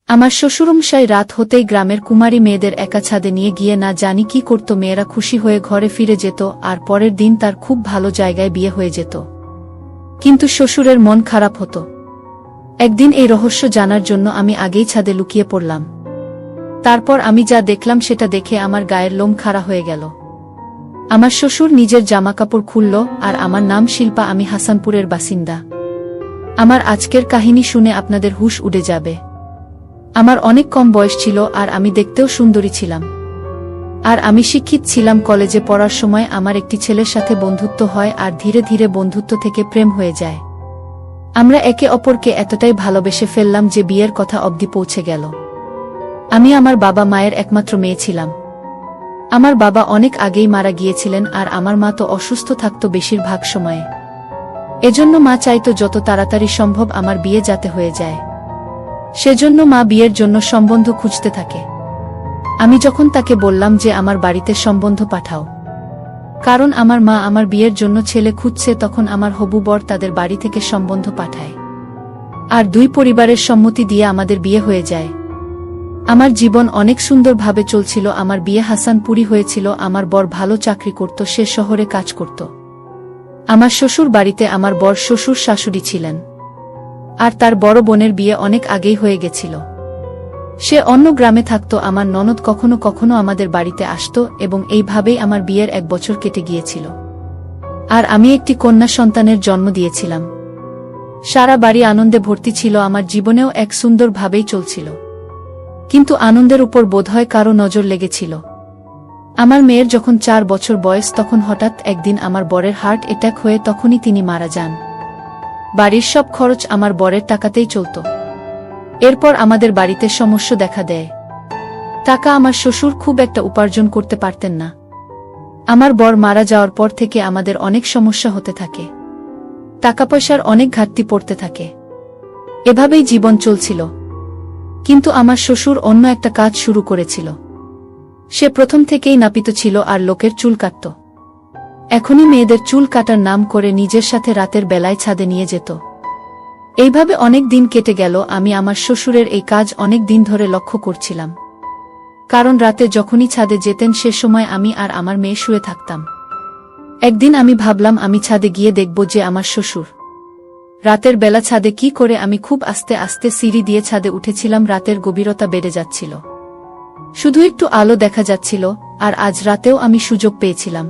আমার শ্বশুরমশাই রাত হতেই গ্রামের কুমারী মেয়েদের একা ছাদে নিয়ে গিয়ে না জানি কি করত। মেয়েরা খুশি হয়ে ঘরে ফিরে যেত আর পরের দিন তার খুব ভালো জায়গায় বিয়ে হয়ে যেত। কিন্তু শ্বশুরের মন খারাপ হতো। একদিন এই রহস্য জানার জন্য আমি আগেই ছাদে লুকিয়ে পড়লাম। তারপর আমি যা দেখলাম সেটা দেখে আমার গায়ের লোম খাড়া হয়ে গেল। আমার শ্বশুর নিজের জামাকাপড় খুলল, আর আমার নাম শিল্পা, আমি হাসানপুরের বাসিন্দা। আমার আজকের কাহিনী শুনে আপনাদের হুঁশ উড়ে যাবে। আমার অনেক কম বয়স ছিল আর আমি দেখতেও সুন্দরী ছিলাম। আর আমি শিক্ষিত ছিলাম। কলেজে পড়ার সময় আমার একটি ছেলের সাথে বন্ধুত্ব হয় আর ধীরে ধীরে বন্ধুত্ব থেকে প্রেম হয়ে যায়। আমরা একে অপরকে এতটাই ভালোবেসে ফেললাম যে বিয়ের কথা অবধি পৌঁছে গেল। আমি আমার বাবা মায়ের একমাত্র মেয়ে ছিলাম। আমার বাবা অনেক আগেই মারা গিয়েছিলেন আর আমার মা তো অসুস্থ থাকত বেশিরভাগ সময়ে। এজন্য মা চাইতো যত তাড়াতাড়ি সম্ভব আমার বিয়ে যাতে হয়ে যায়। সেজন্য মা বিয়ের জন্য সম্বন্ধ খুঁজতে থাকে। আমি যখন তাকে বললাম যে আমার বাড়িতে সম্বন্ধ পাঠাও, কারণ আমার মা আমার বিয়ের জন্য ছেলে খুঁজছে, তখন আমার হবু বর তাদের বাড়ি থেকে সম্বন্ধ পাঠায়। আর দুই পরিবারের সম্মতি দিয়ে আমাদের বিয়ে হয়ে যায়। আমার জীবন অনেক সুন্দরভাবে চলছিল। আমার বিয়ে হাসানপুরি হয়েছিল। আমার বর ভালো চাকরি করত, সে শহরে কাজ করত। আমার শ্বশুর বাড়িতে আমার বর শ্বশুর শাশুড়ি ছিলেন। আর তার বড় বোনের বিয়ে অনেক আগেই হয়ে গেছিল। সে অন্য গ্রামে থাকত। আমার ননদ কখনো কখনো আমাদের বাড়িতে আসত এবং এইভাবেই আমার বিয়ের 1 বছর কেটে গিয়েছিল। আর আমি একটি কন্যা সন্তানের জন্ম দিয়েছিলাম। সারা বাড়ি আনন্দে ভর্তি ছিল। আমার জীবনেও এক সুন্দরভাবেই চলছিল। কিন্তু আনন্দের উপর বোধহয় কারো নজর লেগেছিল। আমার মেয়ের যখন 4 বছর বয়স, তখন হঠাৎ একদিন আমার বরের হার্ট অ্যাটাক হয়ে তখনই তিনি মারা যান। বাড়ির সব খরচ আমার বরের টাকাতেই চলত। এরপর আমাদের বাড়িতে সমস্যা দেখা দেয়। টাকা আমার শ্বশুর খুব একটা উপার্জন করতে পারতেন না। আমার বর মারা যাওয়ার পর থেকে আমাদের অনেক সমস্যা হতে থাকে। টাকা পয়সার অনেক ঘাটতি পড়তে থাকে। এভাবেই জীবন চলছিল। কিন্তু আমার শ্বশুর অন্য একটা কাজ শুরু করেছিল। সে প্রথম থেকেই নাপিত ছিল আর লোকের চুল কাটত। এখনই মেয়েদের চুল কাটার নাম করে নিজের সাথে রাতের বেলায় ছাদে নিয়ে যেত। এইভাবে অনেক দিন কেটে গেল। আমি আমার শ্বশুরের এই কাজ অনেক দিন ধরে লক্ষ্য করছিলাম। কারণ রাতে যখনই ছাদে যেতেন সে সময় আমি আর আমার মেয়ে শুয়ে থাকতাম। একদিন আমি ভাবলাম আমি ছাদে গিয়ে দেখব যে আমার শ্বশুর রাতের বেলা ছাদে কি করে। আমি খুব আস্তে আস্তে সিঁড়ি দিয়ে ছাদে উঠেছিলাম। রাতের গভীরতা বেড়ে যাচ্ছিল, শুধু একটু আলো দেখা যাচ্ছিল। আর আজ রাতেও আমি সুযোগ পেয়েছিলাম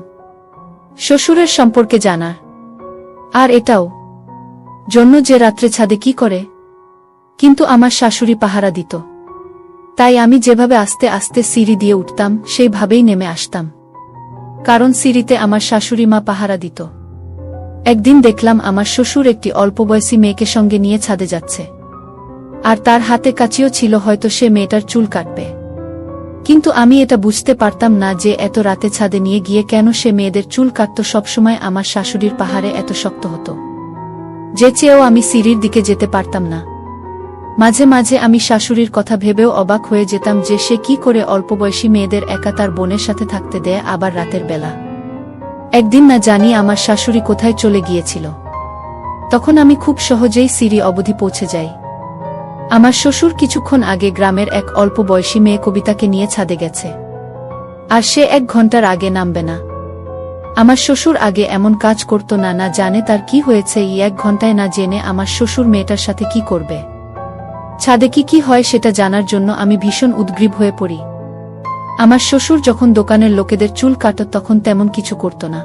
শ্বশুরের সম্পর্কে জানার, আর এটাও জন্য যে রাত্রে ছাদে কি করে। কিন্তু আমার শাশুড়ি পাহারা দিত। তাই আমি যেভাবে আস্তে আস্তে সিঁড়ি দিয়ে উঠতাম সেইভাবেই নেমে আসতাম, কারণ সিঁড়িতে আমার শাশুড়ি মা পাহারা দিত। একদিন দেখলাম আমার শ্বশুর একটি অল্প বয়সী মেয়েকে সঙ্গে নিয়ে ছাদে যাচ্ছে। আর তার হাতে কাঁচিও ছিল, হয়তো সে মেয়েটার চুল কাটবে। কিন্তু আমি এটা বুঝতে পারতাম না যে এত রাতে ছাদে নিয়ে গিয়ে কেন সে মেয়েদের চুল কাটত। সবসময় আমার শাশুড়ির পাহাড়ে এত শক্ত হতো যে চেয়েও আমি সিঁড়ির দিকে যেতে পারতাম না। মাঝে মাঝে আমি শাশুড়ির কথা ভেবেও অবাক হয়ে যেতাম যে সে কি করে অল্প বয়সী মেয়েদের একা তার বোনের সাথে থাকতে দেয়, আবার রাতের বেলা। একদিন না জানি আমার শাশুড়ি কোথায় চলে গিয়েছিল। তখন আমি খুব সহজেই সিঁড়ি অবধি পৌঁছে যাই। আমার শ্বশুর কিছুক্ষণ আগে গ্রামের এক অল্প বয়সী মেয়ে কবিতাকে নিয়ে ছাদে গেছে, আর সে 1 ঘন্টার আগে নামবে না। আমার শ্বশুর আগে এমন কাজ করত না। না জানে তার কি হয়েছে। এই 1 ঘন্টায় না জেনে আমার শ্বশুর মেয়েটার সাথে কি করবে, ছাদে কি হয় সেটা জানার জন্য আমি ভীষণ উদ্গ্রীব হয়ে পড়ি। আমার শ্বশুর যখন দোকানের লোকেদের চুল কাটত তখন তেমন কিছু করত না।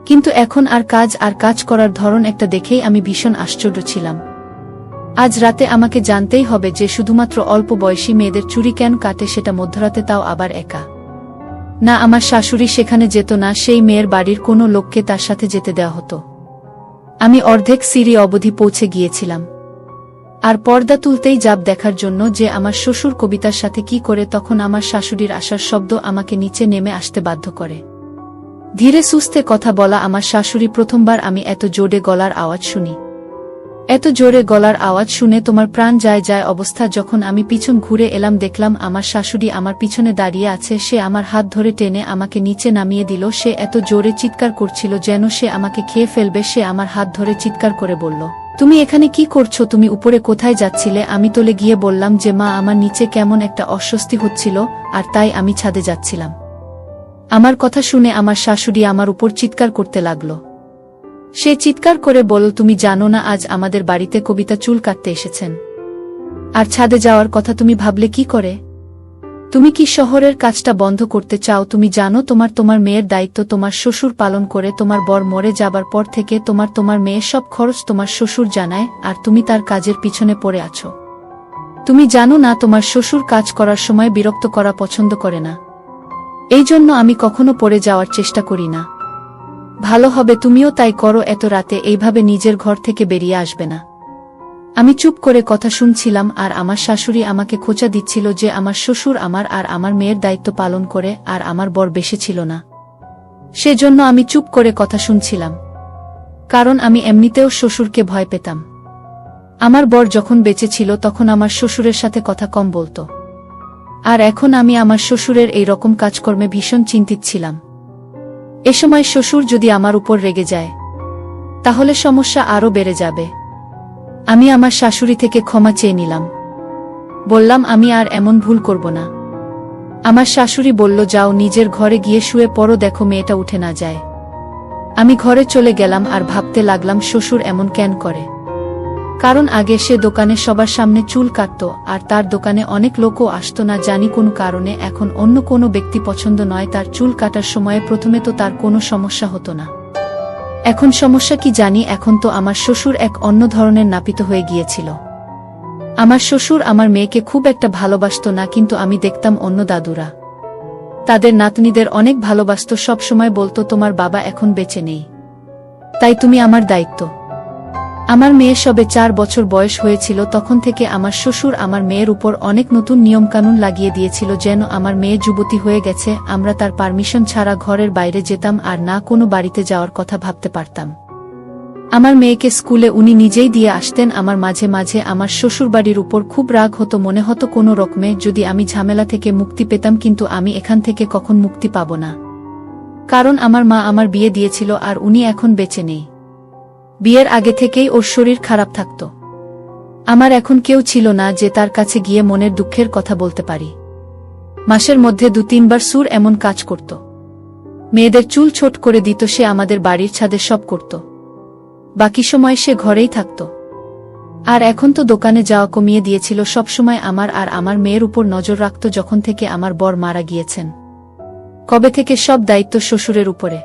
কিন্তু এখন আর কাজ করার ধরন একটা দেখেই আমি ভীষণ আশ্চর্য ছিলাম। আজ রাতে আমাকে জানতেই হবে যে শুধুমাত্র অল্প বয়সী মেয়েদের চুরি কেন কাটে, সেটা মধ্যরাতে, তাও আবার একা। না, আমার শাশুড়ি সেখানে যেত না। সেই মেয়ের বাড়ির কোনো লোককে তার সাথে যেতে দেওয়া হতো। আমি অর্ধেক সিঁড়ি অবধি পৌঁছে গিয়েছিলাম আর পর্দা তুলতেই যাব দেখার জন্য যে আমার শ্বশুর কবিতার সাথে কি করে। তখন আমার শাশুড়ির আসার শব্দ আমাকে নিচে নেমে আসতে বাধ্য করে। ধীরে সুস্থে কথা বলা আমার শাশুড়ি। প্রথমবার আমি এত জোরে গলার আওয়াজ শুনি। এত জোরে গলার আওয়াজ শুনে তোমার প্রাণ যায় অবস্থা। যখন আমি পিছন ঘুরে এলাম দেখলাম আমার শাশুড়ি আমার পিছনে দাঁড়িয়ে আছে। সে আমার হাত ধরে টেনে আমাকে নিচে নামিয়ে দিল। সে এত জোরে চিৎকার করছিল যেন সে আমাকে খেয়ে ফেলবে। সে আমার হাত ধরে চিৎকার করে বলল, তুমি এখানে কি করছো? তুমি উপরে কোথায় যাচ্ছিলে? আমি তোলে গিয়ে বললাম যে মা, আমার নিচে কেমন একটা অস্বস্তি হচ্ছিল, আর তাই আমি ছাদে যাচ্ছিলাম। আমার কথা শুনে আমার শাশুড়ি আমার উপর চিৎকার করতে লাগলো। সে চিৎকার করে বলল, তুমি জানো না আজ আমাদের বাড়িতে কবিতা চুল কাটতে এসেছেন? আর ছাদে যাওয়ার কথা তুমি ভাবলে কি করে? তুমি কি শহরের কাজটা বন্ধ করতে চাও? তুমি জানো তোমার মেয়ের দায়িত্ব তোমার শ্বশুর পালন করে। তোমার বর মরে যাবার পর থেকে তোমার মেয়ের সব খরচ তোমার শ্বশুর জানায়, আর তুমি তার কাজের পিছনে পড়ে আছো। তুমি জানো না তোমার শ্বশুর কাজ করার সময় বিরক্ত করা পছন্দ করে না। এই জন্য আমি কখনো পড়ে যাওয়ার চেষ্টা করি না। ভালো হবে তুমিও তাই করো। এত রাতে এইভাবে নিজের ঘর থেকে বেরিয়ে আসবে না। আমি চুপ করে কথা শুনছিলাম, আর আমার শাশুড়ি আমাকে খোঁচা দিচ্ছিল যে আমার শ্বশুর আমার আর আমার মেয়ের দায়িত্ব পালন করে, আর আমার বর বেশি ছিল না। সেজন্য আমি চুপ করে কথা শুনছিলাম, কারণ আমি এমনিতেও শ্বশুরকে ভয় পেতাম। আমার বর যখন বেঁচে ছিল তখন আমার শ্বশুরের সাথে কথা কম বলতো, আর এখন আমি আমার শ্বশুরের এই রকম কাজকর্মে ভীষণ চিন্তিত ছিলাম। এ সময় শ্বশুর যদি আমার উপর রেগে যায়, তাহলে সমস্যা আরও বেড়ে যাবে। আমি আমার শাশুড়ি থেকে ক্ষমা চেয়ে নিলাম, বললাম আমি আর এমন ভুল করব না। আমার শাশুড়ি বলল, যাও নিজের ঘরে গিয়ে শুয়ে পড়ো, দেখো মেয়েটা উঠে না যায়। আমি ঘরে চলে গেলাম আর ভাবতে লাগলাম শ্বশুর এমন কেন করে। কারণ আগে সে দোকানে সবার সামনে চুল কাটত, আর তার দোকানে অনেক লোকও আসতো না জানি কোনো কারণে। এখন অন্য কোনো ব্যক্তি পছন্দ নয় তার চুল কাটার সময়ে, প্রথমে তো তার কোনো সমস্যা হতো না। এখন সমস্যা কি জানি? এখন তো আমার শ্বশুর এক অন্য ধরনের নাপিত হয়ে গিয়েছিল। আমার শ্বশুর আমার মেয়েকে খুব একটা ভালোবাসত না, কিন্তু আমি দেখতাম অন্য দাদুরা তাদের নাতনিদের অনেক ভালোবাসত। সব সময় বলতো, তোমার বাবা এখন বেঁচে নেই, তাই তুমি আমার দায়িত্ব। আমার মেয়ে সবে 4 বছর বয়স হয়েছিল, তখন থেকে আমার শ্বশুর আমার মেয়ের উপর অনেক নতুন নিয়মকানুন লাগিয়ে দিয়েছিল, যেন আমার মেয়ে যুবতী হয়ে গেছে আমরা তার পারমিশন ছাড়া ঘরের বাইরে যেতাম আর না কোনো বাড়িতে যাওয়ার কথা ভাবতে পারতাম। আমার মেয়েকে স্কুলে উনি নিজেই দিয়ে আসতেন। আমার মাঝে মাঝে আমার শ্বশুরবাড়ির উপর খুব রাগ হতো, মনে হতো কোনো রকমে যদি আমি ঝামেলা থেকে মুক্তি পেতাম, কিন্তু আমি এখান থেকে কখন মুক্তি পাব না। কারণ আমার মা আমার বিয়ে দিয়েছিল আর উনি এখন বেঁচে নেই। বিয়ের আগে থেকেই ওর শরীর খারাপ থাকত। আমার এখন কেউ ছিল না যে তার কাছে গিয়ে মনের দুঃখের কথা বলতে পারি। মাসের মধ্যে 2-3 বার সুর এমন কাজ করত। মেয়েদের চুল ছোট করে দিত, সে আমাদের বাড়ির ছাদে সব করত। বাকি সময় সে ঘরেই থাকত। আর এখন তো দোকানে যাওয়া কমিয়ে দিয়েছিল, সবসময় আমার আর আমার মেয়ের উপর নজর রাখত। যখন থেকে আমার বর মারা গিয়েছেন, কবে থেকে সব দায়িত্ব শ্বশুরের উপরে।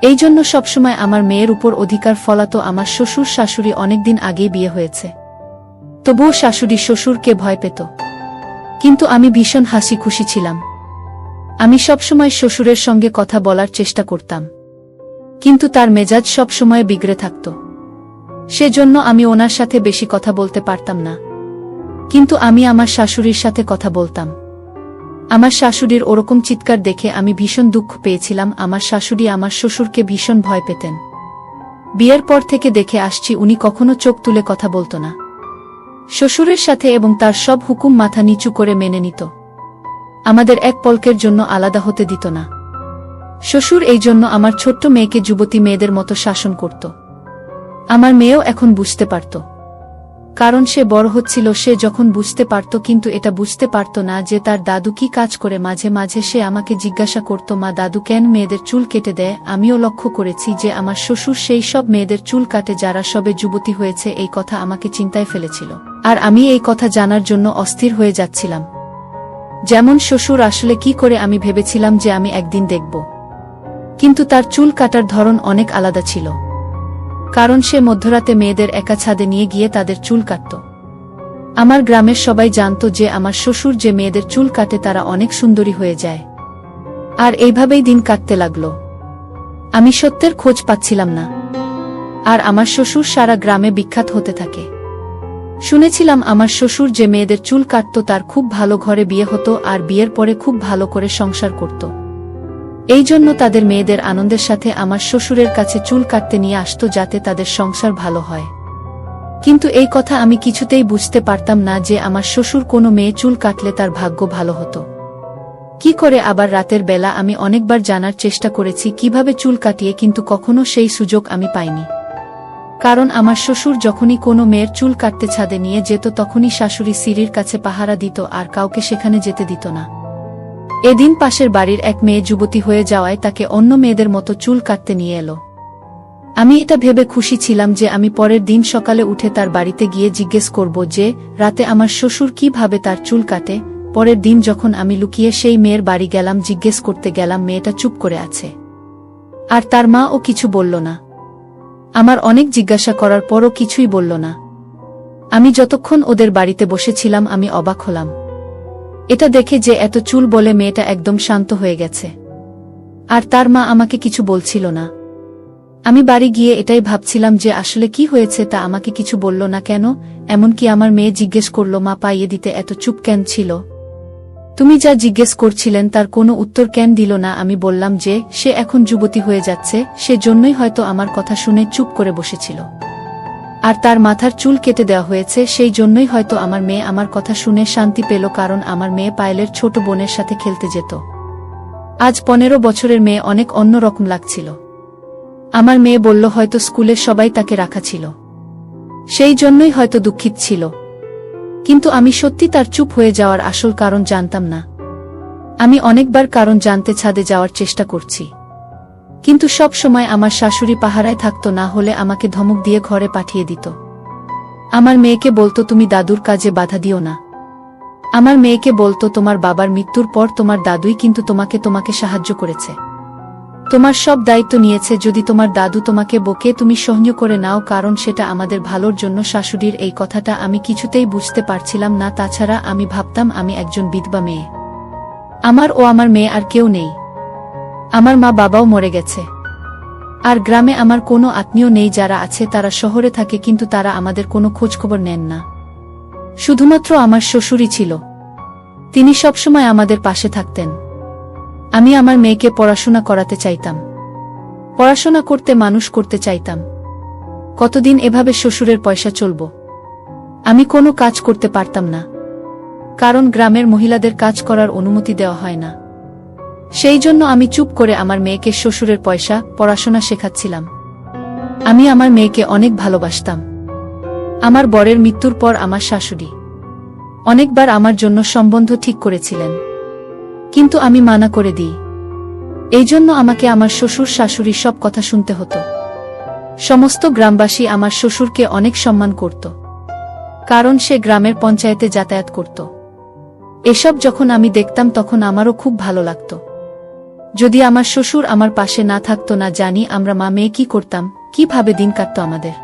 এই জন্য সবসময় আমার মেয়ের উপর অধিকার ফলাতো। আমার শ্বশুর শাশুড়ি অনেকদিন আগেই বিয়ে হয়েছে, তবুও শাশুড়ি শ্বশুরকে ভয় পেত। কিন্তু আমি ভীষণ হাসি খুশি ছিলাম। আমি সবসময় শ্বশুরের সঙ্গে কথা বলার চেষ্টা করতাম, কিন্তু তার মেজাজ সবসময় বিগড়ে থাকত। সেজন্য আমি ওনার সাথে বেশি কথা বলতে পারতাম না। কিন্তু আমি আমার শাশুড়ির সাথে কথা বলতাম। আমার শাশুড়ির ওরকম চিৎকার দেখে আমি ভীষণ দুঃখ পেয়েছিলাম। আমার শাশুড়ি আমার শ্বশুরকে ভীষণ ভয় পেতেন। বিয়ের পর থেকে দেখে আসছি উনি কখনো চোখ তুলে কথা বলতো না শ্বশুরের সাথে, এবং তার সব হুকুম মাথা নিচু করে মেনে নিত। আমাদের এক পলকের জন্য আলাদা হতে দিত না। শ্বশুর এই জন্য আমার ছোট্ট মেয়েকে যুবতী মেয়েদের মতো শাসন করত। আমার মেয়েও এখন বুঝতে পারত, কারণ সে বড় হচ্ছিল। সে যখন বুঝতে পারত, কিন্তু এটা বুঝতে পারত না যে তার দাদু কি কাজ করে। মাঝে মাঝে সে আমাকে জিজ্ঞাসা করত, মা, দাদু কেন মেয়েদের চুল কেটে দেয়? আমিও লক্ষ্য করেছি যে আমার শ্বশুর সেই সব মেয়েদের চুল কাটে যারা সবে যুবতী হয়েছে। এই কথা আমাকে চিন্তায় ফেলেছিল, আর আমি এই কথা জানার জন্য অস্থির হয়ে যাচ্ছিলাম। যেমন শ্বশুর আসলে কি করে, আমি ভেবেছিলাম যে আমি একদিন দেখব, কিন্তু তার চুল কাটার ধরন অনেক আলাদা ছিল। কারণ সে মধ্যরাতে মেয়েদের একা ছাদে নিয়ে গিয়ে তাদের চুল কাটত। আমার গ্রামের সবাই জানত যে আমার শ্বশুর যে মেয়েদের চুল কাটে তারা অনেক সুন্দরী হয়ে যায়। আর এইভাবেই দিন কাটতে লাগলো। আমি সত্যের খোঁজ পাচ্ছিলাম না, আর আমার শ্বশুর সারা গ্রামে বিখ্যাত হতে থাকে। শুনেছিলাম আমার শ্বশুর যে মেয়েদের চুল কাটত তার খুব ভালো ঘরে বিয়ে হতো, আর বিয়ের পরে খুব ভালো করে সংসার করত। এই জন্য তাদের মেয়েদের আনন্দের সাথে আমার শ্বশুরের কাছে চুল কাটতে নিয়ে আসতো, যাতে তাদের সংসার ভালো হয়। কিন্তু এই কথা আমি কিছুতেই বুঝতে পারতাম না যে আমার শ্বশুর কোনো মেয়ে চুল কাটলে তার ভাগ্য ভালো হতো কি করে। আবার রাতের বেলা আমি অনেকবার জানার চেষ্টা করেছি কিভাবে চুল কাটিয়ে, কিন্তু কখনো সেই সুযোগ আমি পাইনি। কারণ আমার শ্বশুর যখনই কোনো মেয়ের চুল কাটতে ছাদে নিয়ে যেত তখনই শাশুড়ি সিঁড়ির কাছে পাহারা দিত আর কাউকে সেখানে যেতে দিত না। এদিন পাশের বাড়ির এক মেয়ে যুবতী হয়ে যাওয়ায় তাকে অন্য মেয়েদের মতো চুল কাটতে নিয়ে এলো। আমি এটা ভেবে খুশি ছিলাম যে আমি পরের দিন সকালে উঠে তার বাড়িতে গিয়ে জিজ্ঞেস করব যে রাতে আমার শ্বশুর কিভাবে তার চুল কাটে। পরের দিন যখন আমি লুকিয়ে সেই মেয়ের বাড়ি গেলাম, জিজ্ঞেস করতে গেলাম, মেয়েটা চুপ করে আছে, আর তার মা ও কিছু বলল না। আমার অনেক জিজ্ঞাসা করার পরও কিছুই বলল না। আমি যতক্ষণ ওদের বাড়িতে বসেছিলাম আমি অবাক হলাম এটা দেখে যে এত চুল বলে মেয়েটা একদম শান্ত হয়ে গেছে, আর তার মা আমাকে কিছু বলছিল না। আমি বাড়ি গিয়ে এটাই ভাবছিলাম যে আসলে কি হয়েছে, তা আমাকে কিছু বলল না কেন। এমনকি আমার মেয়ে জিজ্ঞেস করল, মা পাইয়ে দিতে এত চুপ কেন ছিল? তুমি যা জিজ্ঞেস করছিলেন তার কোনো উত্তর কেন দিল না? আমি বললাম যে সে এখন যুবতী হয়ে যাচ্ছে, সে জন্যই হয়তো আমার কথা শুনে চুপ করে বসেছিল, আর তার মাথার চুল কেটে দেওয়া হয়েছে, সেই জন্যই হয়তো আমার মেয়ে আমার কথা শুনে শান্তি পেল, কারণ আমার মেয়ে পায়েলের ছোট বোনের সাথে খেলতে যেত। আজ 15 বছরের মেয়ে অনেক অন্যরকম লাগছিল। আমার মেয়ে বলল হয়তো স্কুলের সবাই তাকে রাখা ছিল, সেই জন্যই হয়তো দুঃখিত ছিল। কিন্তু আমি সত্যি তার চুপ হয়ে যাওয়ার আসল কারণ জানতাম না। আমি অনেকবার কারণ জানতে ছাদে যাওয়ার চেষ্টা করছি, কিন্তু সব সময় আমার শাশুড়ি পাহারায় থাকতো, না হলে আমাকে ধমক দিয়ে ঘরে পাঠিয়ে দিত। আমার মেয়েকে বলতো তুমি দাদুর কাজে বাধা দিও না। আমার মেয়েকে বলতো তোমার বাবার মৃত্যুর পর তোমার দাদুই কিন্তু তোমাকে সাহায্য করেছে, তোমার সব দায়িত্ব নিয়েছে। যদি তোমার দাদু তোমাকে বকে তুমি সহ্য করে নাও, কারণ সেটা আমাদের ভালোর জন্য। শাশুড়ির এই কথাটা আমি কিছুতেই বুঝতে পারছিলাম না। তাছাড়া আমি ভাবতাম আমি একজন বিধবা মেয়ে, আমার মেয়ে আর কেউ নেই। আমার মা বাবাও মরে গেছে, আর গ্রামে আমার কোনো আত্মীয় নেই, যারা আছে তারা শহরে থাকে, কিন্তু তারা আমাদের কোনো খোঁজখবর নেন না। শুধুমাত্র আমার শ্বশুরই ছিল, তিনি সবসময় আমাদের পাশে থাকতেন। আমি আমার মেয়েকে পড়াশোনা করাতে চাইতাম, পড়াশোনা করতে মানুষ করতে চাইতাম। কতদিন এভাবে শ্বশুরের পয়সা চলব? আমি কোনো কাজ করতে পারতাম না, কারণ গ্রামের মহিলাদের কাজ করার অনুমতি দেওয়া হয় না। সেই জন্য আমি চুপ করে আমার মেয়েকে শ্বশুরের পয়সা পড়াশোনা শেখাচ্ছিলাম। আমি আমার মেয়েকে অনেক ভালোবাসতাম। আমার বরের মৃত্যুর পর আমার শাশুড়ি অনেকবার আমার জন্য সম্বন্ধ ঠিক করেছিলেন, কিন্তু আমি মানা করে দিই। এই জন্য আমাকে আমার শ্বশুর শাশুড়ি সব কথা শুনতে হতো। সমস্ত গ্রামবাসী আমার শ্বশুরকে অনেক সম্মান করত, কারণ সে গ্রামের পঞ্চায়েতে যাতায়াত করত। এসব যখন আমি দেখতাম তখন আমারও খুব ভালো লাগত। যদি আমার শ্বশুর আমার পাশে না থাকতো, না জানি আমরা মা মেয়ে কি করতাম, কিভাবে দিন কাটতো আমাদের।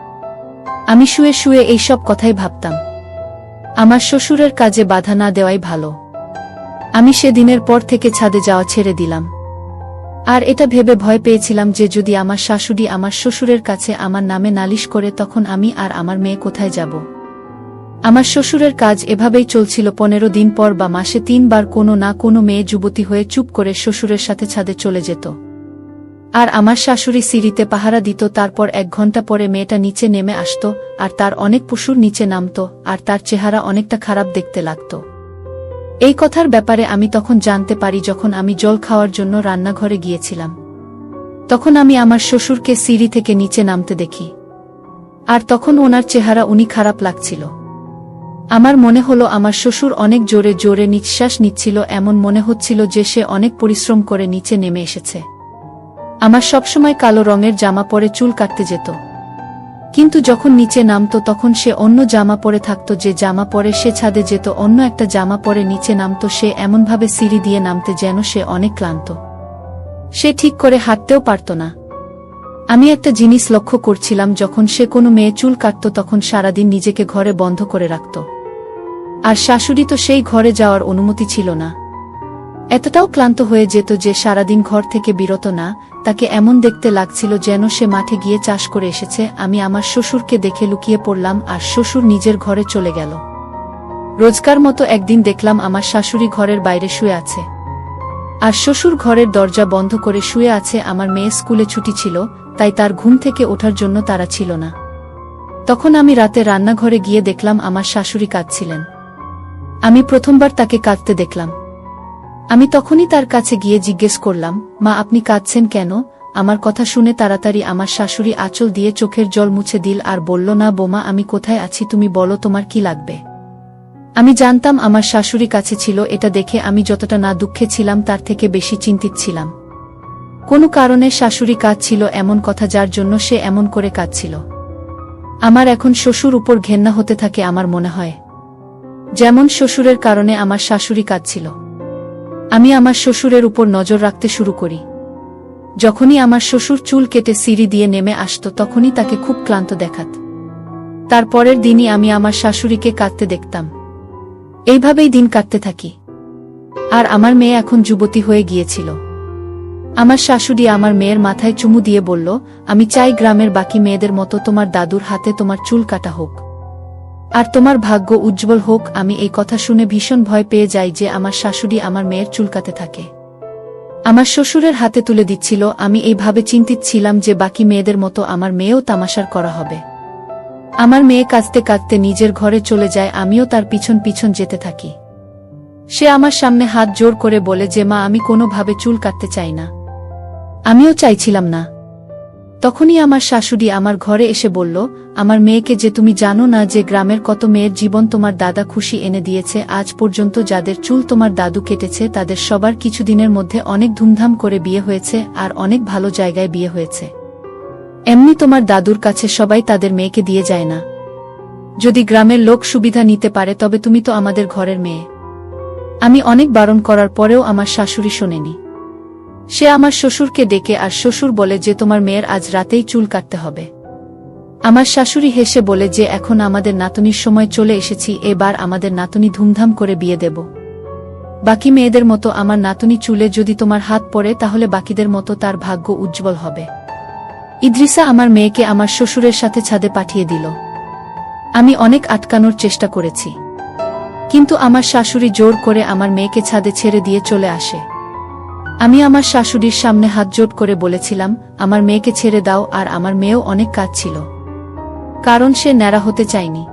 আমি শুয়ে শুয়ে এইসব কথাই ভাবতাম। আমার শ্বশুরের কাজে বাধা না দেওয়াই ভালো। আমি সেদিনের পর থেকে ছাদে যাওয়া ছেড়ে দিলাম, আর এটা ভেবে ভয় পেয়েছিলাম যে যদি আমার শাশুড়ি আমার শ্বশুরের কাছে আমার নামে নালিশ করে, তখন আমি আর আমার মেয়ে কোথায় যাব। আমার শ্বশুরের কাজ এভাবেই চলছিল। 15 দিন পর বা মাসে 3 বার কোনো না কোনো মেয়ে যুবতী হয়ে চুপ করে শ্বশুরের সাথে ছাদে চলে যেত, আর আমার শাশুড়ি সিঁড়িতে পাহারা দিত। তারপর 1 ঘন্টা পরে মেয়েটা নিচে নেমে আসত, আর তার অনেক পশুর নিচে নামত, আর তার চেহারা অনেকটা খারাপ দেখতে লাগত। এই কথার ব্যাপারে আমি তখন জানতে পারি যখন আমি জল খাওয়ার জন্য রান্নাঘরে গিয়েছিলাম। তখন আমি আমার শ্বশুরকে সিঁড়ি থেকে নিচে নামতে দেখি, আর তখন ওনার চেহারা উনি খারাপ লাগছিল। আমার মনে হলো আমার শ্বশুর অনেক জোরে জোরে নিঃশ্বাস নিচ্ছিল, এমন মনে হচ্ছিল যে সে অনেক পরিশ্রম করে নিচে নেমে এসেছে। আমার সবসময় কালো রঙের জামা পরে চুল কাটতে যেত, কিন্তু যখন নিচে নামতো তখন সে অন্য জামা পরে থাকতো। যে জামা পরে সে ছাদে যেত, অন্য একটা জামা পরে নিচে নামতো। সে এমনভাবে সিঁড়ি দিয়ে নামতে যেন সে অনেক ক্লান্ত, সে ঠিক করে হাঁটতেও পারত না। আমি একটা জিনিস লক্ষ্য করছিলাম, যখন সে কোনো মেয়ে চুল কাটত তখন সারাদিন নিজেকে ঘরে বন্ধ করে রাখত, আর শাশুড়ি তো সেই ঘরে যাওয়ার অনুমতি ছিল না। এতটাও ক্লান্ত হয়ে যেত যে সারাদিন ঘর থেকে বিরত না। তাকে এমন দেখতে লাগছিল যেন সে মাঠে গিয়ে চাষ করে এসেছে। আমি আমার শ্বশুরকে দেখে লুকিয়ে পড়লাম, আর শ্বশুর নিজের ঘরে চলে গেল। রোজকার মতো একদিন দেখলাম আমার শাশুড়ি ঘরের বাইরে শুয়ে আছে, আর শ্বশুর ঘরের দরজা বন্ধ করে শুয়ে আছে। আমার মেয়ে স্কুলে ছুটি ছিল, তাই তার ঘুম থেকে ওঠার জন্য তারা ছিল না। তখন আমি রাতে রান্নাঘরে গিয়ে দেখলাম আমার শাশুড়ি কাঁদছিলেন। আমি প্রথমবার তাকে কাঁদতে দেখলাম। আমি তখনই তার কাছে গিয়ে জিজ্ঞেস করলাম, মা আপনি কাঁদছেন কেন? আমার কথা শুনে তাড়াতাড়ি আমার শাশুড়ি আঁচল দিয়ে চোখের জল মুছে দিল আর বলল, না বোমা, আমি কোথায় আছি তুমি বলো, তোমার কি লাগবে? আমি জানতাম আমার শাশুড়ি কাছে ছিল। এটা দেখে আমি যতটা না দুঃখে ছিলাম তার থেকে বেশি চিন্তিত ছিলাম। কোনো কারণে শাশুড়ি কাঁদছিল, এমন কথা যার জন্য সে এমন করে কাঁদছিল। আমার এখন শ্বশুর উপর ঘেন্না হতে থাকে আমার মনে হয়, যেমন শ্বশুরের কারণে আমার শাশুড়ি কাঁদছিল। আমি আমার শ্বশুরের উপর নজর রাখতে শুরু করি। যখনই আমার শ্বশুর চুল কেটে সিঁড়ি দিয়ে নেমে আসত তখনই তাকে খুব ক্লান্ত দেখাত। তারপরের দিনই আমি আমার শাশুড়িকে কাঁদতে দেখতাম। এইভাবেই দিন কাটতে থাকি। আর আমার মেয়ে এখন যুবতী হয়ে গিয়েছিল। আমার শাশুড়ি আমার মেয়ের মাথায় চুমু দিয়ে বলল, আমি চাই গ্রামের বাকি মেয়েদের মতো তোমার দাদুর হাতে তোমার চুল কাটা হোক, আর তোমার ভাগ্য উজ্জ্বল হোক। আমি এই কথা শুনে ভীষণ ভয় পেয়ে যাই যে আমার শাশুড়ি আমার মেয়ের চুল কাটে থাকে, আমার শ্বশুরের হাতে তুলে দিচ্ছিল। আমি এইভাবে চিন্তিত ছিলাম যে বাকি মেয়েদের মতো আমার মেয়েও তামাশার করা হবে। আমার মেয়ে কাঁদতে কাঁদতে নিজের ঘরে চলে যায়, আমিও তার পিছন পিছন যেতে থাকি। সে আমার সামনে হাত জোর করে বলে যে, মা, আমি কোনোভাবে চুল কাটতে চাই না। আমিও চাইছিলাম না। তখনই আমার শাশুড়ি আমার ঘরে এসে বলল, আমার মেয়েকে যে তুমি জানো না যে গ্রামের কত মেয়ের জীবন তোমার দাদা খুশি এনে দিয়েছে। আজ পর্যন্ত যাদের চুল তোমার দাদু কেটেছে তাদের সবার কিছুদিনের মধ্যে অনেক ধুমধাম করে বিয়ে হয়েছে, আর অনেক ভালো জায়গায় বিয়ে হয়েছে। এমনি তোমার দাদুর কাছে সবাই তাদের মেয়েকে দিয়ে যায় না। যদি গ্রামের লোক সুবিধা নিতে পারে তবে তুমি তো আমাদের ঘরের মেয়ে। আমি অনেক বারণ করার পরেও আমার শাশুড়ি শোনেনি। সে আমার শ্বশুরকে ডেকে আর শ্বশুর বলে যে তোমার মেয়ের আজ রাতেই চুল কাটতে হবে। আমার শাশুড়ি হেসে বলে যে এখন আমাদের নাতনির সময় চলে এসেছি, এবার আমাদের নাতনি ধুমধাম করে বিয়ে দেব। বাকি মেয়েদের মতো আমার নাতনি চুলে যদি তোমার হাত পড়ে তাহলে বাকিদের মতো তার ভাগ্য উজ্জ্বল হবে। ইদ্রিসা আমার মেয়েকে আমার শ্বশুরের সাথে ছাদে পাঠিয়ে দিল। আমি অনেক আটকানোর চেষ্টা করেছি, কিন্তু আমার শাশুড়ি জোর করে আমার মেয়েকে ছাদে ছেড়ে দিয়ে চলে আসে। আমি আমার শাশুড়ির সামনে হাত জোট করে বলেছিলাম, আমার মেয়েকে ছেড়ে দাও। আর আমার মেয়েও অনেক কাঁদছিল, কারণ সে ন্যাড়া হতে চায়নি।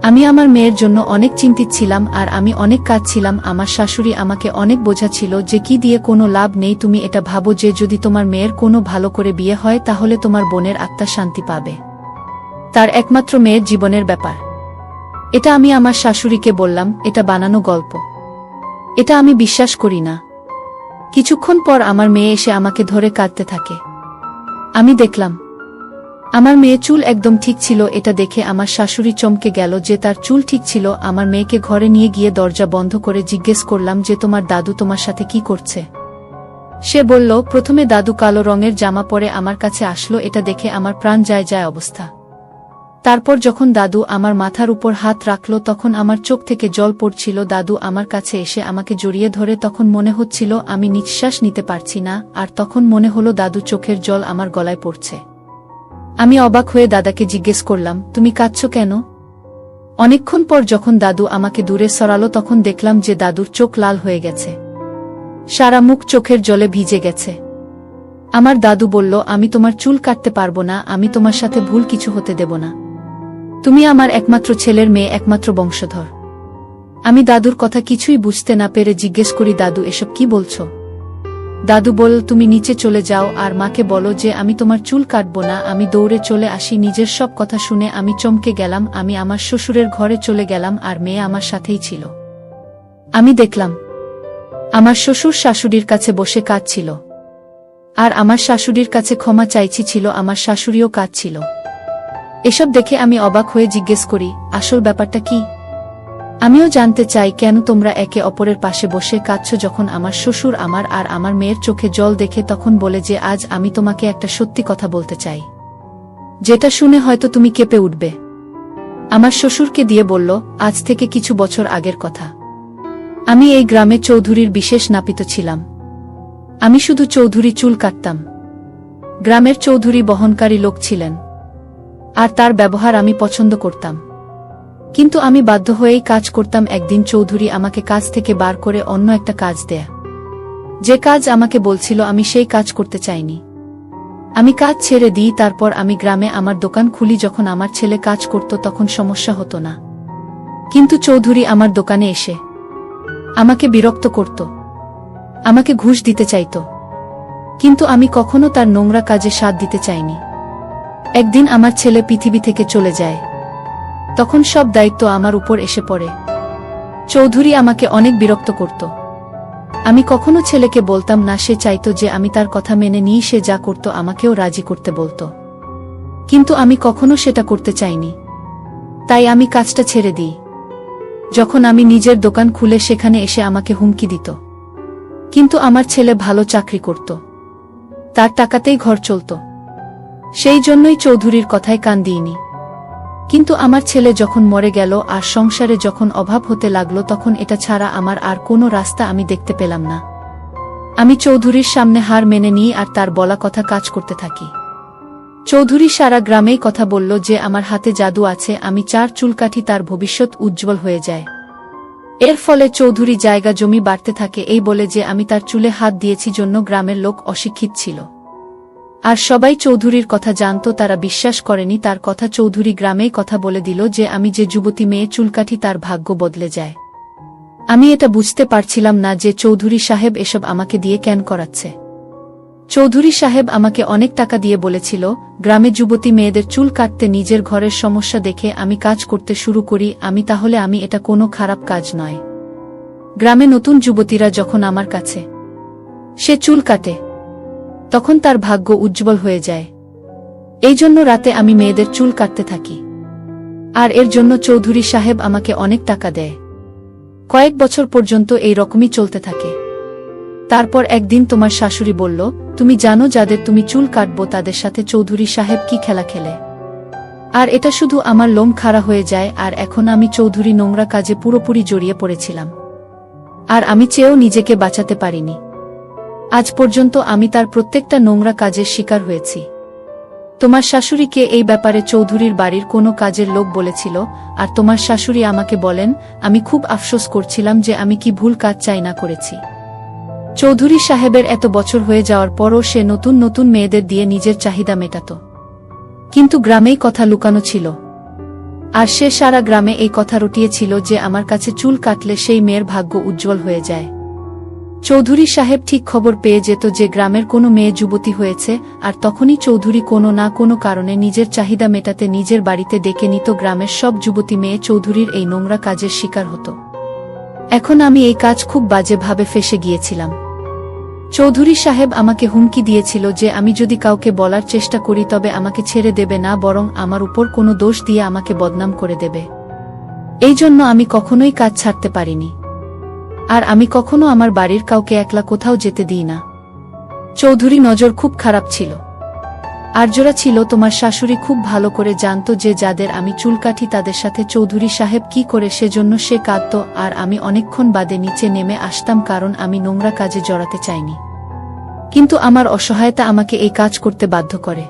আমি আমার মেয়ের জন্য অনেক চিন্তিত ছিলাম আর আমি অনেক কাঁদছিলাম। আমার শাশুড়ি আমাকে অনেক বোঝাচ্ছিল যে কি দিয়ে কোনো লাভ নেই, তুমি এটা ভাবো যে যদি তোমার মেয়ের কোনো ভালো করে বিয়ে হয় তাহলে তোমার বোনের আত্মা শান্তি পাবে। তার একমাত্র মেয়ের জীবনের ব্যাপার। এটা আমি আমার শাশুড়িকে বললাম, এটা বানানো গল্প, এটা আমি বিশ্বাস করি না। কিছুক্ষণ পর আমার মেয়ে এসে আমাকে ধরে কাঁদতে থাকে। আমি দেখলাম আমার মেয়ে চুল একদম ঠিক ছিল। এটা দেখে আমার শাশুড়ি চমকে গেল যে তার চুল ঠিক ছিল। আমার মেয়েকে ঘরে নিয়ে গিয়ে দরজা বন্ধ করে জিজ্ঞেস করলাম যে তোমার দাদু তোমার সাথে কি করছে। সে বলল, প্রথমে দাদু কালো রঙের জামা পরে আমার কাছে আসলো। এটা দেখে আমার প্রাণ যায় যায় অবস্থা। তারপর যখন দাদু আমার মাথার উপর হাত রাখল তখন আমার চোখ থেকে জল পড়ছিল। দাদু আমার কাছে এসে আমাকে জড়িয়ে ধরে তখন মনে হচ্ছিল আমি নিঃশ্বাস নিতে পারছি না, আর তখন মনে হলো দাদু চোখের জল আমার গলায় পড়ছে। আমি অবাক হয়ে দাদাকে জিজ্ঞেস করলাম, তুমি কাঁদছো কেন? অনেকক্ষণ পর যখন দাদু আমাকে দূরে সরালো তখন দেখলাম যে দাদুর চোখ লাল হয়ে গেছে, সারা মুখ চোখের জলে ভিজে গেছে। আমার দাদু বলল, আমি তোমার চুল কাটতে পারবো না, আমি তোমার সাথে ভুল কিছু হতে দেব না। তুমি আমার একমাত্র ছেলের মেয়ে, একমাত্র বংশধর। আমি দাদুর কথা কিছুই বুঝতে না পেরে জিজ্ঞেস করি, দাদু এসব কি বলছো? দাদু বলল, তুমি নিচে চলে যাও আর মাকে বলো যে আমি তোমার চুল কাটবো না। আমি দৌড়ে চলে আসি। নিজের সব কথা শুনে আমি চমকে গেলাম। আমি আমার শ্বশুরের ঘরে চলে গেলাম আর মেয়ে আমার সাথেই ছিল। আমি দেখলাম আমার শ্বশুর শাশুড়ির কাছে বসে কাঁদছিল, আর আমার শাশুড়ির কাছে ক্ষমা চাইছি ছিল। আমার শাশুড়িও কাঁদছিল। এসব দেখে আমি অবাক হয়ে জিজ্ঞেস করি, আসল ব্যাপারটা কি? আমিও জানতে চাই কেন তোমরা একে অপরের পাশে বসে কাঁদছো। যখন আমার শ্বশুর আমার আর আমার মেয়ের চোখে জল দেখে তখন বলে যে আজ আমি তোমাকে একটা সত্যি কথা বলতে চাই, যেটা শুনে হয়তো তুমি কেঁপে উঠবে। আমার শ্বশুরকে দিয়ে বলল, আজ থেকে কিছু বছর আগের কথা। আমি এই গ্রামে চৌধুরীর বিশেষ নাপিত ছিলাম। আমি শুধু চৌধুরী চুল কাটতাম। গ্রামের চৌধুরী বহনকারী লোক ছিলেন, আর তার ব্যবহার আমি পছন্দ করতাম, কিন্তু আমি বাধ্য হয়েই কাজ করতাম। একদিন চৌধুরী আমাকে কাজ থেকে বার করে অন্য একটা কাজ দেয়া। যে কাজ আমাকে বলছিল আমি সেই কাজ করতে চাইনি। আমি কাজ ছেড়ে দিই। তারপর আমি গ্রামে আমার দোকান খুলি। যখন আমার ছেলে কাজ করত তখন সমস্যা হতো না, কিন্তু চৌধুরী আমার দোকানে এসে আমাকে বিরক্ত করত, আমাকে ঘুষ দিতে চাইত। কিন্তু আমি কখনো তার নোংরা কাজে সাথ দিতে চাইনি। একদিন আমার ছেলে পৃথিবী থেকে চলে যায়। তখন সব দায়িত্ব আমার উপর এসে পড়ে। চৌধুরী আমাকে অনেক বিরক্ত করত। আমি কখনো ছেলেকে বলতাম না, সে চাইতো যে আমি তার কথা মেনে নিই, সে যা করত আমাকেও রাজি করতে বলতো। কিন্তু আমি কখনো সেটা করতে চাইনি, তাই আমি কাজটা ছেড়ে দিই। যখন আমি নিজের দোকান খুলে সেখানে এসে আমাকে হুমকি দিত। কিন্তু আমার ছেলে ভালো চাকরি করত, তার টাকাতেই ঘর চলত, সেই জন্যই চৌধুরীর কথায় কান দিইনি। কিন্তু আমার ছেলে যখন মরে গেল আর সংসারে যখন অভাব হতে লাগলো, তখন এটা ছাড়া আমার আর কোনো রাস্তা আমি দেখতে পেলাম না। আমি চৌধুরীর সামনে হার মেনে নিই আর তার বলা কথা কাজ করতে থাকি। চৌধুরী সারা গ্রামেই কথা বলল যে আমার হাতে জাদু আছে, আমি 4 চুল কাটি, তার ভবিষ্যৎ উজ্জ্বল হয়ে যায়। এর ফলে চৌধুরী জায়গা জমি বাড়তে থাকে, এই বলে যে আমি তার চুলে হাত দিয়েছি জন্য গ্রামের লোক অশিক্ষিত ছিল। আর সবাই চৌধুরীর কথা জানত, তারা বিশ্বাস করেনি তার কথা। চৌধুরী গ্রামেই কথা বলে দিল যে আমি যে যুবতী মেয়ে চুলকাঠি তার ভাগ্য বদলে যায়। আমি এটা বুঝতে পারছিলাম না যে চৌধুরী সাহেব এসব আমাকে দিয়ে কেন করাচ্ছে। চৌধুরী সাহেব আমাকে অনেক টাকা দিয়ে বলেছিল গ্রামে যুবতী মেয়েদের চুল কাটতে। নিজের ঘরের সমস্যা দেখে আমি কাজ করতে শুরু করি। তাহলে এটা কোনো খারাপ কাজ নয়। গ্রামে নতুন যুবতীরা যখন আমার কাছে সে চুল কাটে, তখন তার ভাগ্য উজ্জ্বল হয়ে যায়। এই জন্য রাতে আমি মেয়েদের চুল কাটতে থাকি, আর এর জন্য চৌধুরী সাহেব আমাকে অনেক টাকা দেয়। কয়েক বছর পর্যন্ত এই রকমই চলতে থাকে। তারপর একদিন তোমার শাশুড়ি বলল, তুমি জানো যাদের তুমি চুল কাটবো তাদের সাথে চৌধুরী সাহেব কি খেলা খেলে। আর এটা শুধু আমার লোম খাড়া হয়ে যায়। আর এখন আমি চৌধুরী নোংরা কাজে পুরোপুরি জড়িয়ে পড়েছিলাম, আর আমি চেয়েও নিজেকে বাঁচাতে পারিনি। আজ পর্যন্ত আমি তার প্রত্যেকটা নোংরা কাজের শিকার হয়েছি। তোমার শাশুড়িকে এই ব্যাপারে চৌধুরীর বাড়ির কোনো কাজের লোক বলেছিল, আর তোমার শাশুড়ি আমাকে বলেন আমি খুব আফসোস করছিলাম যে আমি কি ভুল কাজ চাই না করেছি। চৌধুরী সাহেবের এত বছর হয়ে যাওয়ার পরও সে নতুন নতুন মেয়েদের দিয়ে নিজের চাহিদা মেটাত, কিন্তু গ্রামেই কথা লুকানো ছিল। আর সে সারা গ্রামে এই কথা রটিয়েছিল যে আমার কাছে চুল কাটলে সেই মেয়ের ভাগ্য উজ্জ্বল হয়ে যায়। চৌধুরী সাহেব ঠিক খবর পেয়ে যেত যে গ্রামের কোনো মেয়ে যুবতী হয়েছে, আর তখনই চৌধুরী কোনো না কোনো কারণে নিজের চাহিদা মেটাতে নিজের বাড়িতে ডেকে নিত গ্রামের সব যুবতী মেয়ে। চৌধুরীর এই নোংরা কাজের শিকার হতো। এখন আমি এই কাজ খুব বাজেভাবে ফেঁসে গিয়েছিলাম। চৌধুরী সাহেব আমাকে হুমকি দিয়েছিল যে আমি যদি কাউকে বলার চেষ্টা করি তবে আমাকে ছেড়ে দেবে না, বরং আমার উপর কোনো দোষ দিয়ে আমাকে বদনাম করে দেবে। এই জন্য আমি কখনোই কাজ ছাড়তে পারিনি। আর আমি কখনো আমার বাড়ির কাউকে একলা কোথাও যেতে দিই না। চৌধুরী নজর খুব খারাপ ছিল। আর যারা ছিল তোমার শাশুড়ি খুব ভালো করে জানত যে যাদের আমি চুল কাটি তাদের সাথে চৌধুরী সাহেব কি করে, সেজন্য সে কাঁদত। আর আমি অনেকক্ষণ বাদে নিচে নেমে আসতাম, কারণ আমি নোংরা কাজে জড়াতে চাইনি। কিন্তু আমার অসহায়তা আমাকে এই কাজ করতে বাধ্য করে।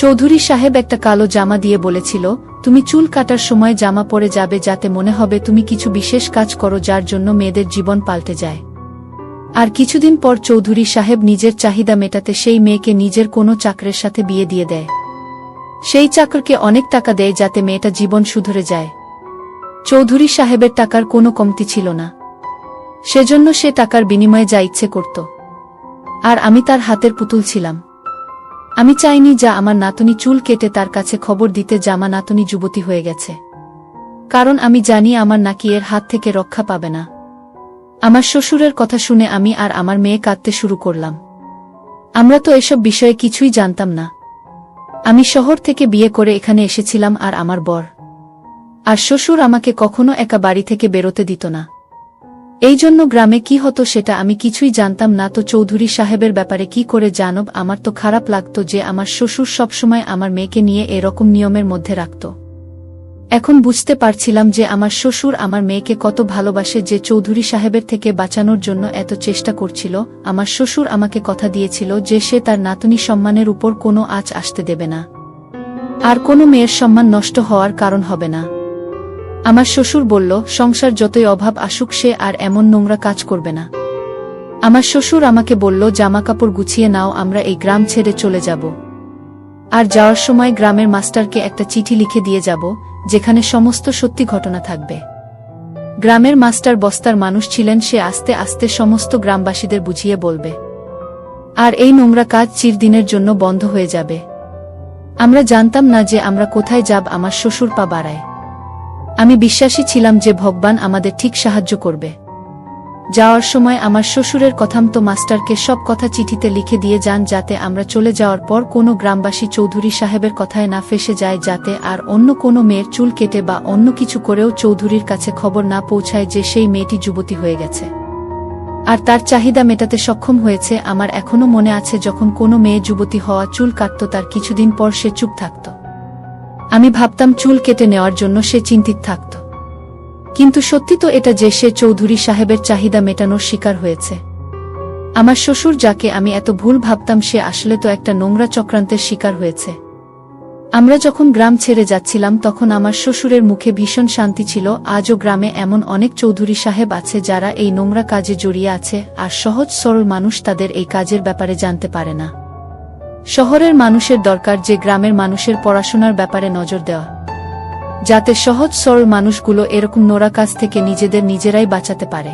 চৌধুরী সাহেব একটা কালো জামা দিয়ে বলেছিল, তুমি চুল কাটার সময় জামা পরে যাবে যাতে মনে হবে তুমি কিছু বিশেষ কাজ করো যার জন্য মেয়েদের জীবন পাল্টে যায়। আর কিছুদিন পর চৌধুরী সাহেব নিজের চাহিদা মেটাতে সেই মেয়েকে নিজের কোনো চাকরের সাথে বিয়ে দিয়ে দেয়। সেই চাকরকে অনেক টাকা দেয় যাতে মেয়েটা জীবন শুধরে যায়। চৌধুরী সাহেবের টাকার কোনো কমতি ছিল না, সেজন্য সে টাকার বিনিময়ে যা ইচ্ছে করত। আর আমি তার হাতের পুতুল ছিলাম। আমি চাইনি যা আমার নাতনি চুল কেটে তার কাছে খবর দিতে জামা নাতনি যুবতী হয়ে গেছে, কারণ আমি জানি আমার নাকি এর হাত থেকে রক্ষা পাবে না। আমার শ্বশুরের কথা শুনে আমি আর আমার মেয়ে কাঁদতে শুরু করলাম। আমরা তো এসব বিষয়ে কিছুই জানতাম না। আমি শহর থেকে বিয়ে করে এখানে এসেছিলাম, আর আমার বর আর শ্বশুর আমাকে কখনো একা বাড়ি থেকে বেরোতে দিত না। এই জন্য গ্রামে কি হতো সেটা আমি কিছুই জানতাম না। তো চৌধুরী সাহেবের ব্যাপারে কি করে জানব? আমার তো খারাপ লাগতো যে আমার শ্বশুর সবসময় আমার মেয়েকে নিয়ে এরকম নিয়মের মধ্যে রাখত। এখন বুঝতে পারছিলাম যে আমার শ্বশুর আমার মেয়েকে কত ভালোবাসে, যে চৌধুরী সাহেবের থেকে বাঁচানোর জন্য এত চেষ্টা করছিল। আমার শ্বশুর আমাকে কথা দিয়েছিল যে সে তার নাতনি সম্মানের উপর কোনো আঁচ আসতে দেবে না, আর কোনো মেয়ের সম্মান নষ্ট হওয়ার কারণ হবে না। আমার শ্বশুর বলল, সংসার যতই অভাব আসুক সে আর এমন নোংরা কাজ করবে না। আমার শ্বশুর আমাকে বলল, জামাকাপড় গুছিয়ে নাও, আমরা এই গ্রাম ছেড়ে চলে যাব। আর যাওয়ার সময় গ্রামের মাস্টারকে একটা চিঠি লিখে দিয়ে যাব, যেখানে সমস্ত সত্যি ঘটনা থাকবে। গ্রামের মাস্টার বস্তার মানুষ ছিলেন, সে আস্তে আস্তে সমস্ত গ্রামবাসীদের বুঝিয়ে বলবে। আর এই নোংরা কাজ চিরদিনের জন্য বন্ধ হয়ে যাবে। আমরা জানতাম না যে আমরা কোথায় যাব। আমার শ্বশুর পা বাড়ায়। আমি বিশ্বাসী ছিলাম যে ভগবান আমাদের ঠিক সাহায্য করবে। যাওয়ার সময় আমার শ্বশুরের কথামতো মাস্টারকে সব কথা চিঠিতে লিখে দিয়ে যান, যাতে আমরা চলে যাওয়ার পর কোনো গ্রামবাসী চৌধুরী সাহেবের কথায় না ফেসে যায়, যাতে আর অন্য কোনো মেয়ের চুল কেটে বা অন্য কিছু করেও চৌধুরীর কাছে খবর না পৌঁছায় যে সেই মেয়েটি যুবতী হয়ে গেছে আর তার চাহিদা মেটাতে সক্ষম হয়েছে। আমার এখনো মনে আছে, যখন কোনো মেয়ে যুবতী হওয়া চুল কাটত, তার কিছুদিন পর সে চুপ থাকত। আমি ভাবতাম চুল কেটে নেওয়ার জন্য সে চিন্তিত থাকত, কিন্তু সত্যি তো এটা যে সে চৌধুরী সাহেবের চাহিদা মেটানোর শিকার হয়েছে। আমার শ্বশুর, যাকে আমি এত ভুল ভাবতাম, সে আসলে তো একটা নোংরা চক্রান্তের শিকার হয়েছে। আমরা যখন গ্রাম ছেড়ে যাচ্ছিলাম, তখন আমার শ্বশুরের মুখে ভীষণ শান্তি ছিল। আজও গ্রামে এমন অনেক চৌধুরী সাহেব আছে যারা এই নোংরা কাজে জড়িয়ে আছে, আর সহজ সরল মানুষ তাদের এই কাজের ব্যাপারে জানতে পারে না। শহরের মানুষের দরকার যে গ্রামের মানুষের পড়াশোনার ব্যাপারে নজর দেওয়া, যাতে সহজ সরল মানুষগুলো এরকম নোংরা কাজ থেকে নিজেরাই বাঁচাতে পারে।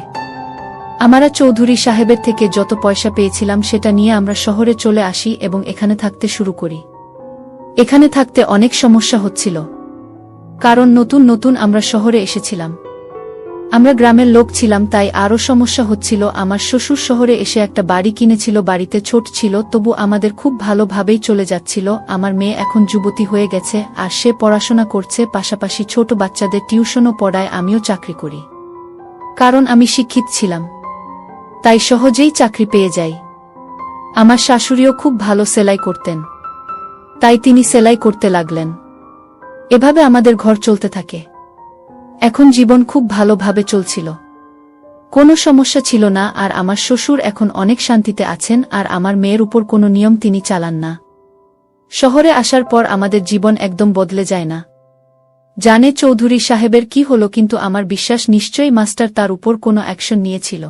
আমরা চৌধুরী সাহেবের থেকে যত পয়সা পেয়েছিলাম সেটা নিয়ে আমরা শহরে চলে আসি এবং এখানে থাকতে শুরু করি। এখানে থাকতে অনেক সমস্যা হচ্ছিল, কারণ নতুন নতুন আমরা শহরে এসেছিলাম। আমরা গ্রামের লোক ছিলাম, তাই আরও সমস্যা হচ্ছিল। আমার শ্বশুর শহরে এসে একটা বাড়ি কিনেছিল, বাড়িতে ছোট ছিল, তবু আমাদের খুব ভালোভাবেই চলে যাচ্ছিল। আমার মেয়ে এখন যুবতী হয়ে গেছে আর সে পড়াশোনা করছে, পাশাপাশি ছোট বাচ্চাদের টিউশনও পড়ায়। আমিও চাকরি করি, কারণ আমি শিক্ষিত ছিলাম, তাই সহজেই চাকরি পেয়ে যাই। আমার শাশুড়িও খুব ভালো সেলাই করতেন, তাই তিনি সেলাই করতে লাগলেন। এভাবে আমাদের ঘর চলতে থাকে। এখন জীবন খুব ভালোভাবে চলছিল, কোনো সমস্যা ছিল না। আর আমার শ্বশুর এখন অনেক শান্তিতে আছেন, আর আমার মেয়ের উপর কোনো নিয়ম তিনি চালান না। শহরে আসার পর আমাদের জীবন একদম বদলে যায় না। জানে চৌধুরী সাহেবের কি হলো, কিন্তু আমার বিশ্বাস নিশ্চয়ই মাস্টার তার উপর কোনো অ্যাকশন নিয়েছিল।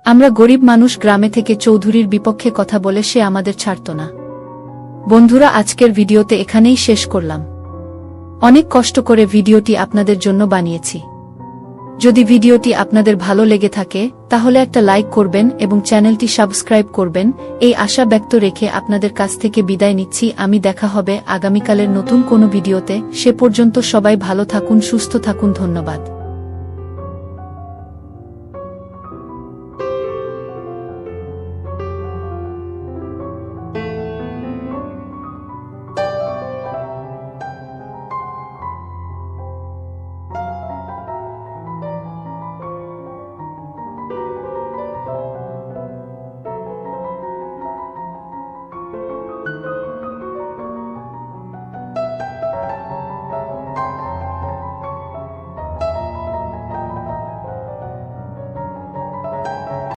আমরা গরিব মানুষ, গ্রামে থেকে চৌধুরীর বিপক্ষে কথা বলে সে আমাদের ছাড়ত না। বন্ধুরা, আজকের ভিডিওতে এখানেই শেষ করলাম। অনেক কষ্ট করে ভিডিওটি আপনাদের জন্য বানিয়েছি। যদি ভিডিওটি আপনাদের ভালো লেগে থাকে তাহলে একটা লাইক করবেন এবং চ্যানেলটি সাবস্ক্রাইব করবেন। এই আশা ব্যক্ত রেখে আপনাদের কাছ থেকে বিদায় নিচ্ছি। আমি দেখা হবে আগামীকালের নতুন কোনো ভিডিওতে। সে পর্যন্ত সবাই ভালো থাকুন, সুস্থ থাকুন। ধন্যবাদ।